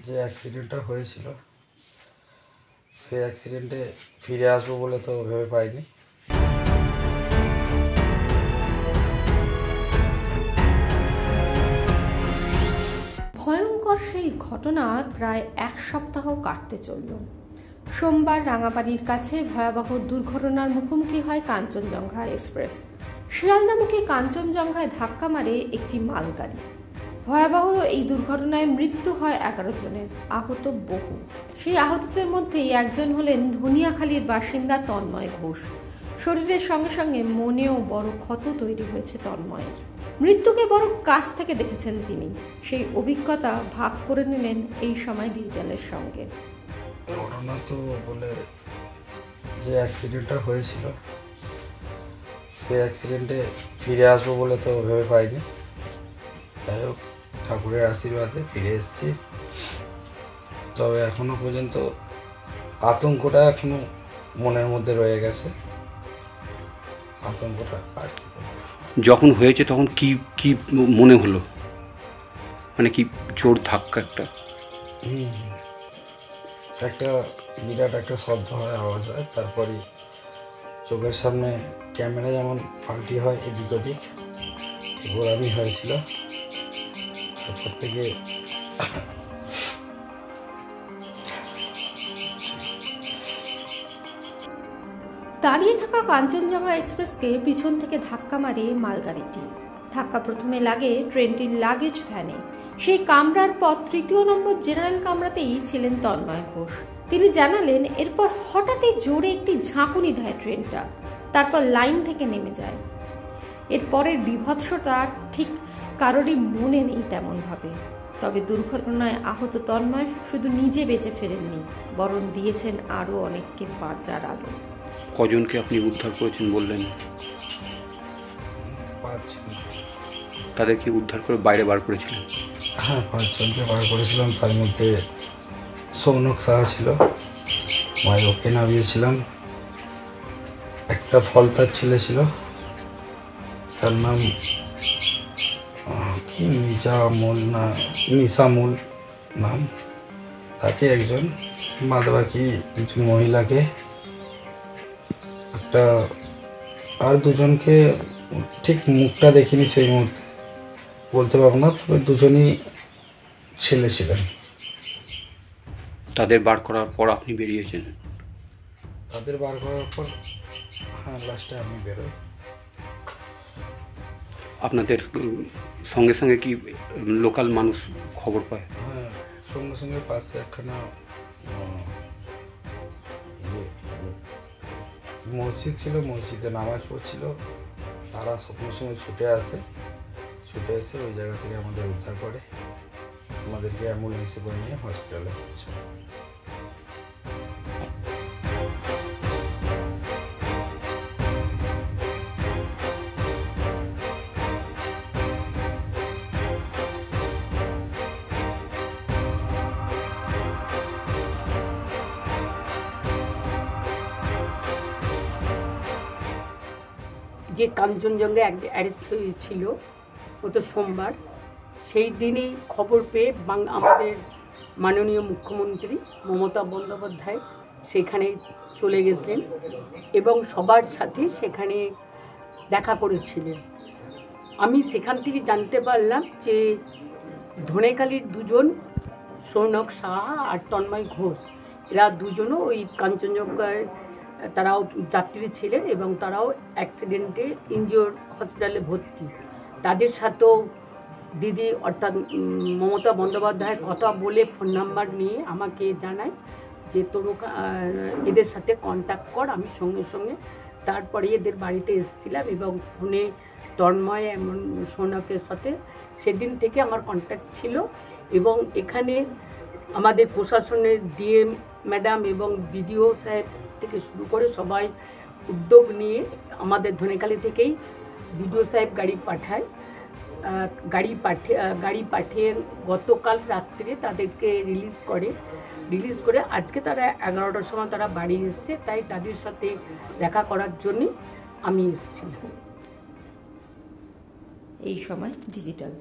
যে অ্যাক্সিডেন্টটা হয়েছিল সেই অ্যাক্সিডেন্টে ফিরে আসবো বলে তো ভেবে পাইনি। ভয়ঙ্কর সেই ঘটনার প্রায় এক সপ্তাহ কাটতে চলল। সোমবার রাঙাপাড়ির কাছে ভয়াবহ দুর্ঘটনার মুখোমুখি হয় কাঞ্চনজঙ্ঘা এক্সপ্রেস। শিয়ালদামুখী কাঞ্চনজঙ্ঘায় ধাক্কা মারে একটি মালগাড়ি। ভয়াবহ এই দুর্ঘটনায় মৃত্যু হয় 11 জনের, আহত বহু। সেই আহতদের মধ্যেই একজন হলেন ধনিয়াখালীর বাসিন্দা তন্ময় ঘোষ। শরীরের সঙ্গে সঙ্গে মনেও বড় ক্ষত তৈরি হয়েছে তন্ময়ের। মৃত্যুকে বড় কাছ থেকে দেখেছেন তিনি। সেই অভিজ্ঞতা ভাগ করে নিলেন এই সময় ডিজিটালের সঙ্গে। ঘটনা তো বলে যে অ্যাক্সিডেন্টটা হয়েছিল সেই অ্যাক্সিডেন্টে ফিরে আসবো বলে তো ভেবে পাইনি। যাই হোক, ঠাকুরের আশীর্বাদে ফিরে এসেছি। তবে এখনো পর্যন্ত আতঙ্কটা এখনো মনের মধ্যে রয়ে গেছে। আতঙ্কটা আর কি যখন হয়েছে তখন কি কি মনে হলো, মানে কি জোর ধাক্কা একটা বিরাট একটা শব্দ হয়, আওয়াজ হয়, তারপরে চোখের সামনে ক্যামেরা যেমন পাল্টি হয় এদিক ওদিক, ঘোরামি হয়েছিল। তারপর থেকে দাঁড়িয়ে থাকা কাঞ্চনজঙ্ঘা এক্সপ্রেসকে পিছন থেকে ধাক্কা মারে মালগাড়িটি। ধাক্কা প্রথমে লাগে ট্রেনটির লাগেজ ভ্যানে। সেই কামরার পর 3 নম্বর জেনারেল কামরাতেই ছিলেন তন্ময় ঘোষ। তিনি জানালেন, এরপর হঠাৎই জোরে একটি ঝাঁকুনি দেয় ট্রেনটা, তারপর লাইন থেকে নেমে যায়। এরপরের বিভৎসতা ঠিক কারোরই মনে নেই তেমন ভাবে। তবে দুর্ঘটনায় আহত তন্ময় শুধু নিজে বেঁচে ফেরেননি, বরং দিয়েছেন আরো অনেককে বাঁচার আলো। কজনকে আপনি উদ্ধার করেছেন বললেন? 5 জন। তাদেরকে উদ্ধার করে বাইরে বার করেছিলেন? হ্যাঁ, 5 জনকে বার করেছিলাম। তার মধ্যে সৌনক সাহা ছিল, ওকে নামিয়েছিলাম। একটা ফলতার ছেলে ছিল, তার নাম কি মিসামুল নাম, তাকে একজন, বাদ বাকি একজন মহিলাকে, একটা আর 2 জনকে ঠিক মুখটা দেখিনি সেই মুহূর্তে, বলতে পারবো না, তবে 2 জনই ছেলে ছিলেন। তাদের বার করার পর আপনি বেরিয়েছেন? তাদের বার করার পর হ্যাঁ, লাস্টে আমি বেরোই। আপনাদের সঙ্গে সঙ্গে কি লোকাল মানুষ খবর পায়? হ্যাঁ, সঙ্গে সঙ্গে পাশে একখানা মসজিদ ছিল, মসজিদে নামাজ পড়ছিল, তারা সঙ্গে সঙ্গে ছুটে এসে ওই জায়গা থেকে আমাদের উদ্ধার করে, আমাদেরকে অ্যাম্বুলেন্সে করে নিয়ে হসপিটালে পৌঁছায়। যে কাঞ্চনজঙ্ঘা অ্যারেস্ট হয়েছিল গত সোমবার, সেই দিনেই খবর পেয়ে আমাদের মাননীয় মুখ্যমন্ত্রী মমতা বন্দ্যোপাধ্যায় সেখানে চলে গেছিলেন এবং সবার সাথে সেখানে দেখা করেছিলেন। আমি সেখান থেকে জানতে পারলাম যে ধনেখালির 2 জন, সৌনক সাহা আর তন্ময় ঘোষ, এরা 2 জনও ওই কাঞ্চনজঙ্ঘায় তারাও যাত্রী ছিলেন এবং তারাও অ্যাক্সিডেন্টে ইনজিওর, হসপিটালে ভর্তি। তাদের সাথেও দিদি অর্থাৎ মমতা বন্দ্যোপাধ্যায়ের কথা বলে ফোন নাম্বার নিয়ে আমাকে জানায় যে এদের সাথে কন্ট্যাক্ট কর। আমি সঙ্গে সঙ্গে তারপরে এদের বাড়িতে এসেছিলাম এবং ফোনে তন্ময় এমন সৌনকের সাথে সেদিন থেকে আমার কন্ট্যাক্ট ছিল এবং এখানে আমাদের প্রশাসনের ডিএম ম্যাডাম এবং বিডিও সাহেব থেকে শুরু করে সবাই উদ্যোগ নিয়ে আমাদের ধনেখালি থেকেই বিডিও সাহেব গাড়ি পাঠিয়ে গতকাল রাত্রে তাদেরকে রিলিজ করে আজকে তারা 11টার সময় তারা বাড়ি এসছে। তাই তাদের সাথে দেখা করার জন্য আমি এসেছিলাম। এই সময় ডিজিটাল।